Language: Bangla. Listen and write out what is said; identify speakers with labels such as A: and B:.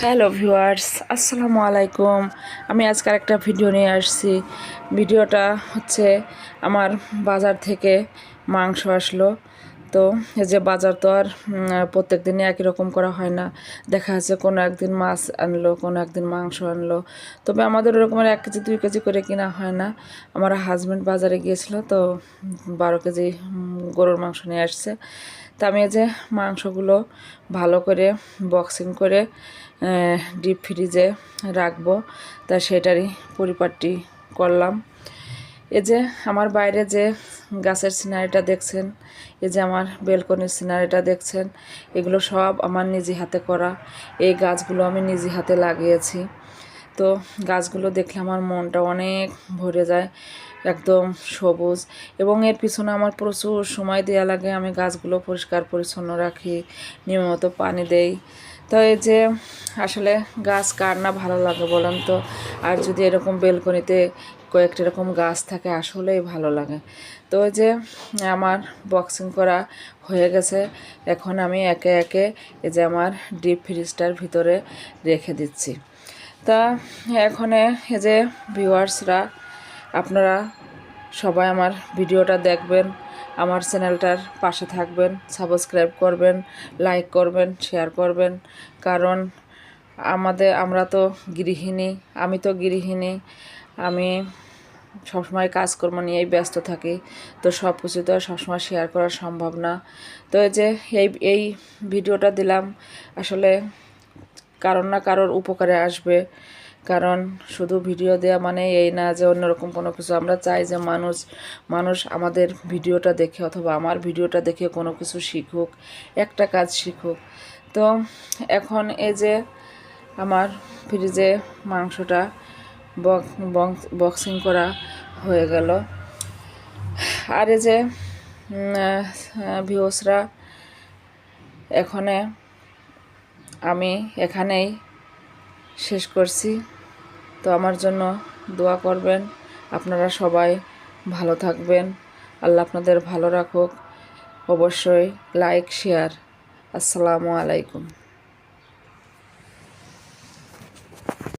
A: হ্যালো ভিউয়ার্স, আসসালামু আলাইকুম। আমি আজকাল একটা ভিডিও নিয়ে আসছি। ভিডিওটা হচ্ছে আমার বাজার থেকে মাংস আসলো। তো এই যে বাজার তো আর প্রত্যেক দিনই একই রকম করা হয় না। দেখা যাচ্ছে কোনো একদিন মাছ আনলো, কোনো একদিন মাংস আনলো। তবে আমাদের ওরকমের 1 কেজি 2 কেজি করে কিনা হয় না। আমার হাজব্যান্ড বাজারে গিয়েছিল, তো 12 কেজি গরুর মাংস নিয়ে আসছে। তা আমি এই যে মাংসগুলো ভালো করে বক্সিং করে ডিপ ফ্রিজে রাখবো, তা সেটারই পরিপাটি করলাম। এই যে আমার বাইরে যে গাছের সিনারিটা দেখছেন, এই যে আমার বেলকনির সিনারিটা দেখছেন, এগুলো সব আমার নিজে হাতে করা। এই গাছগুলো আমি নিজে হাতে লাগিয়েছি। তো গাছগুলো দেখলে আমার মনটা অনেক ভরে যায়, একদম সবুজ। এবং এর পিছনে আমার প্রচুর সময় দেওয়া লাগে। আমি গাছগুলো পরিষ্কার পরিচ্ছন্ন রাখি, নিয়মিত পানি দেই। তো এই যে আসলে গাছ কার না ভালো লাগে বলেন তো। আর যদি এরকম বেলকনিতে কয়েকটা এরকম গাছ থাকে, আসলেই ভালো লাগে। তো ওই যে আমার বক্সিং করা হয়ে গেছে। এখন আমি একে একে এই যে আমার ডিপ ফ্রিজটার ভিতরে রেখে দিচ্ছি। তা এখন এই যে ভিউয়ার্সরা, আপনারা সবাই আমার ভিডিওটা দেখবেন, আমার চ্যানেলটার পাশে থাকবেন, সাবস্ক্রাইব করবেন, লাইক করবেন, শেয়ার করবেন। কারণ আমরা তো গৃহিণী, আমি তো গৃহিণী। আমি সবসময় কাজকর্ম নিয়েই ব্যস্ত থাকি। তো সব কিছু তো সবসময় শেয়ার করা সম্ভব না। তো এই যে এই ভিডিওটা দিলাম, আসলে কারোর না কারোর উপকারে আসবে। কারণ শুধু ভিডিও দেওয়া মানে এই না যে অন্যরকম কোনো কিছু। আমরা চাই যে মানুষ আমাদের ভিডিওটা দেখে অথবা আমার ভিডিওটা দেখে কোনো কিছু শিখুক, একটা কাজ শিখুক। তো এখন এই যে আমার ফ্রিজে মাংসটা বক্সিং করা হয়ে গেল। আর এই যে ভিউসরা, আমি এখানেই শেষ করছি। তো আমার জন্য দোয়া করবেন। আপনারা সবাই ভালো থাকবেন, আল্লাহ আপনাদের ভালো রাখুক। অবশ্যই লাইক শেয়ার। আসসালামু আলাইকুম।